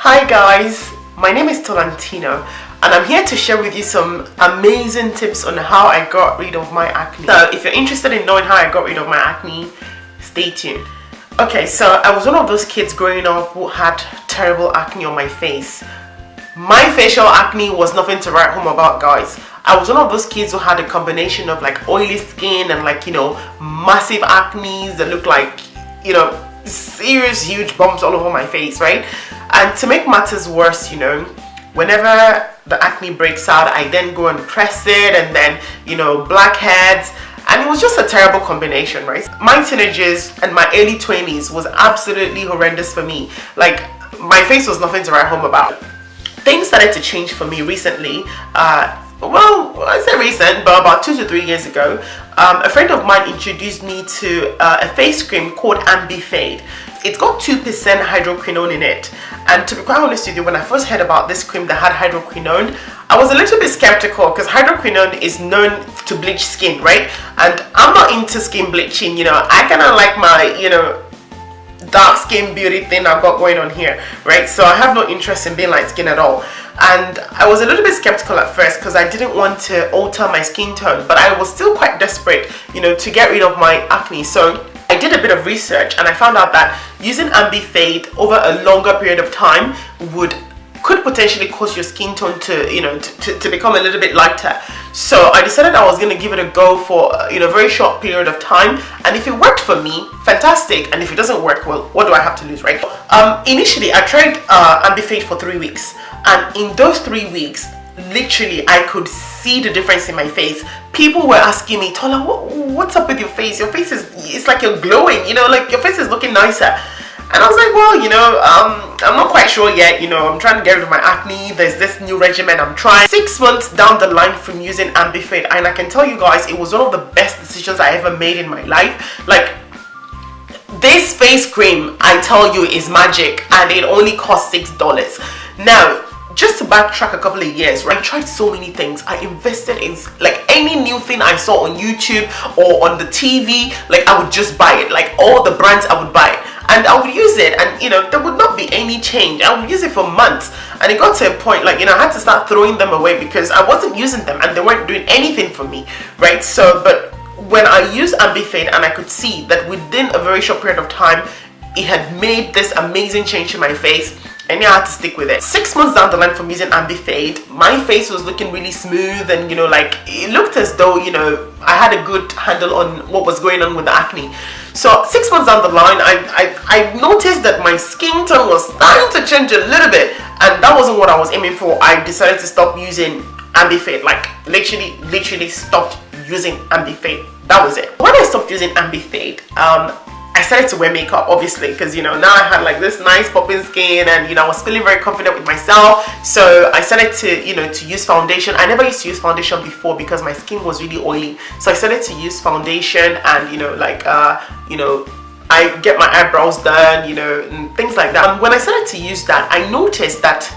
Hi guys, my name is Tolentino and I'm here to share with you some amazing tips on how I got rid of my acne. So if you're interested in knowing how I got rid of my acne, stay tuned. Okay, so I was one of those kids growing up who had terrible acne on my face. My facial acne was nothing to write home about, guys. I was one of those kids who had a combination of like oily skin and massive acne that looked like, serious huge bumps all over my face, right? And to make matters worse, whenever the acne breaks out, I then go and press it and then, blackheads. And it was just a terrible combination, right? My teenagers and my early 20s was absolutely horrendous for me. Like, my face was nothing to write home about. Things started to change for me recently. Well, I say recent, but about 2 to 3 years ago, a friend of mine introduced me to a face cream called Ambi Fade. It's got 2% hydroquinone in it. And to be quite honest with you, when I first heard about this cream that had hydroquinone, I was a little bit skeptical because hydroquinone is known to bleach skin, right? And I'm not into skin bleaching, I kind of like my, dark skin beauty thing I've got going on here, right? So I have no interest in being light skin at all. And I was a little bit skeptical at first because I didn't want to alter my skin tone, but I was still quite desperate, to get rid of my acne. So I did a bit of research and I found out that using Ambi Fade over a longer period of time could potentially cause your skin tone to become a little bit lighter. So I decided I was going to give it a go for a very short period of time, and if it worked for me, fantastic, and if it doesn't work, well, what do I have to lose, right? Initially I tried Ambi Fade for 3 weeks, and in those 3 weeks, literally I could see the difference in my face. People were asking me, Tola, what's up with your face? Your face it's like you're glowing, like your face is looking nicer. And I was like, well, I'm not quite sure yet, I'm trying to get rid of my acne. There's this new regimen I'm trying. 6 months down the line from using Ambi Fade, and I can tell you guys, it was one of the best decisions I ever made in my life. Like, this face cream, I tell you, is magic, and it only cost $6. Now, just to backtrack a couple of years, right? I tried so many things. I invested in like any new thing I saw on YouTube or on the TV, like I would just buy it. Like all the brands, I would buy it. And I would use it, and there would not be any change. I would use it for months, and it got to a point like I had to start throwing them away because I wasn't using them and they weren't doing anything for me, right? So, but when I used Ambi Fade and I could see that within a very short period of time, it had made this amazing change in my face, and I had to stick with it. 6 months down the line from using Ambi Fade, my face was looking really smooth, and it looked as though I had a good handle on what was going on with the acne. So 6 months down the line, I noticed that my skin tone was starting to change a little bit, and that wasn't what I was aiming for. I decided to stop using Ambi Fade, like literally stopped using Ambi Fade. That was it. When I stopped using Ambi Fade, I started to wear makeup, obviously, because now I had like this nice popping skin, and I was feeling very confident with myself. So I started to to use foundation. I never used to use foundation before because my skin was really oily. So I started to use foundation, and I get my eyebrows done, and things like that. And when I started to use that, I noticed that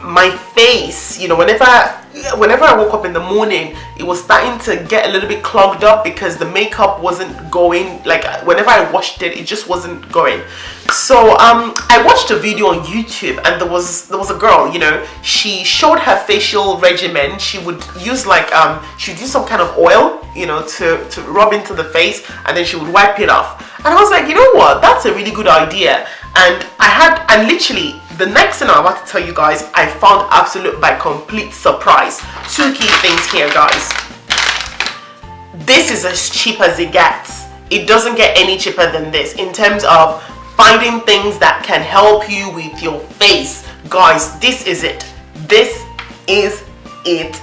my face, whenever I woke up in the morning, it was starting to get a little bit clogged up because the makeup wasn't going. Like whenever I washed it, it just wasn't going. So I watched a video on YouTube, and there was a girl, she showed her facial regimen. She would use she would use some kind of oil, to rub into the face, and then she would wipe it off. And I was like, you know what, that's a really good idea. And literally the next thing I'm about to tell you guys, I found absolute by complete surprise. 2 key things here, guys. This is as cheap as it gets. It doesn't get any cheaper than this in terms of finding things that can help you with your face. Guys, this is it. This is it.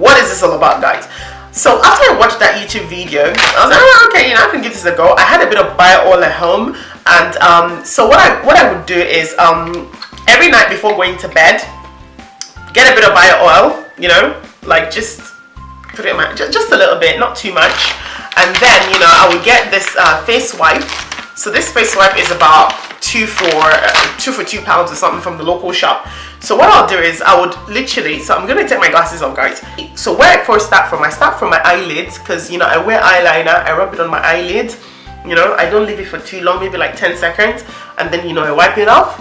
What is this all about, guys? So after I watched that YouTube video, I was like, oh, okay, I can give this a go. I had a bit of bio oil at home, and so what I would do is every night before going to bed, get a bit of bio oil, like just put it in my just a little bit, not too much, and then I would get this face wipe. So this face wipe is about 2 for £2 or something from the local shop. So what I'll do is I would literally, so I'm gonna take my glasses off, guys. So where I first start from my eyelids, because I wear eyeliner. I rub it on my eyelids. I don't leave it for too long, maybe like 10 seconds, and then I wipe it off.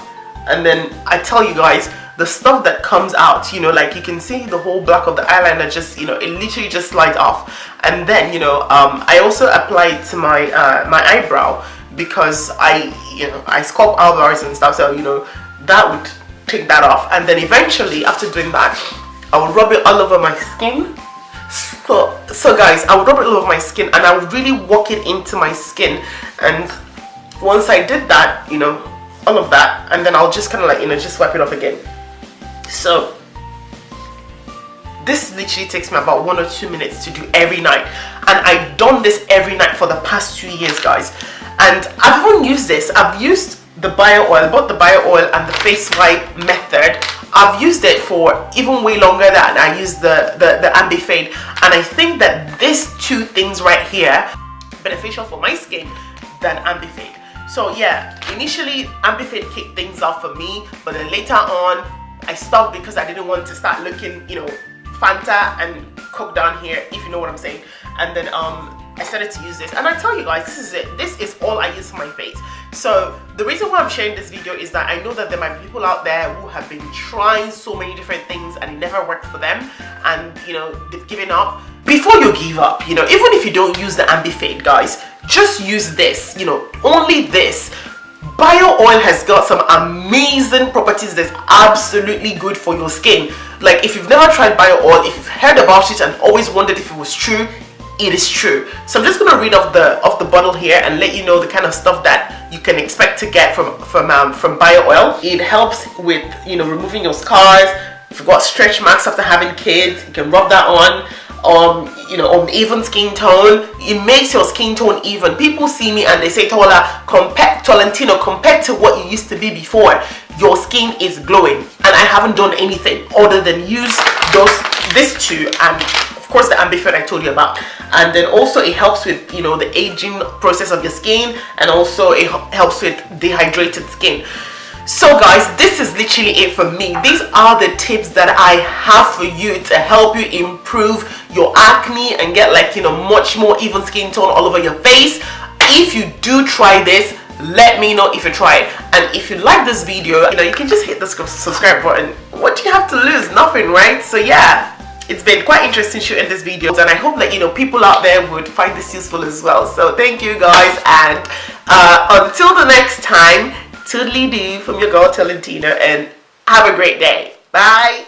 and then I tell you guys, the stuff that comes out, you know, like you can see the whole black of the eyeliner just, you know, it literally just slides off. And then, you know, I also apply it to my my eyebrow, because I sculpt eyebrows and stuff, so you know that would take that off. And then eventually, after doing that, I would rub it all over my skin. So guys, I would rub it all over my skin, and I would really work it into my skin. And once I did that, you know, all of that, and then I'll just kind of like, you know, just wipe it off again. So this literally takes me about 1 or 2 minutes to do every night, and I've done this every night for the past 2 years, guys. And I've even used this. I've used the bio oil, both the bio oil and the face wipe method. I've used it for even way longer than I used the Ambi Fade, and I think that these two things right here beneficial for my skin than Ambi Fade. So yeah, initially Ambi Fade kicked things off for me, but then later on I stopped because I didn't want to start looking, you know, Fanta and coke down here, if you know what I'm saying. And then I started to use this, and I tell you guys, this is it. This is all I use for my face. So the reason why I'm sharing this video is that I know that there might be people out there who have been trying so many different things and it never worked for them, and you know, they've given up. Before you give up, you know, even if you don't use the Ambi Fade, guys, just use this, you know, only this. Bio oil has got some amazing properties that's absolutely good for your skin. Like, if you've never tried bio oil, if you've heard about it and always wondered if it was true, it is true. So I'm just gonna read off the bottle here and let you know the kind of stuff that you can expect to get from bio oil. It helps with, you know, removing your scars. If you've got stretch marks after having kids, you can rub that on. You know, on even skin tone. It makes your skin tone even. People see me and they say, Tolentino, compared to what you used to be before, your skin is glowing. And I haven't done anything other than use these two, and of course the Ambi Fade I told you about. And then also it helps with, you know, the aging process of your skin, and also it helps with dehydrated skin. So guys, this is literally it for me. These are the tips that I have for you to help you improve your acne and get, like, you know, much more even skin tone all over your face. If you do try this, let me know if you try it. And if you like this video, you know, you can just hit the subscribe button. What do you have to lose? Nothing, right? So yeah, it's been quite interesting shooting this video, and I hope that, you know, people out there would find this useful as well. So thank you guys, and until the next time, toodly-doo from your girl Tolentino, and have a great day. Bye.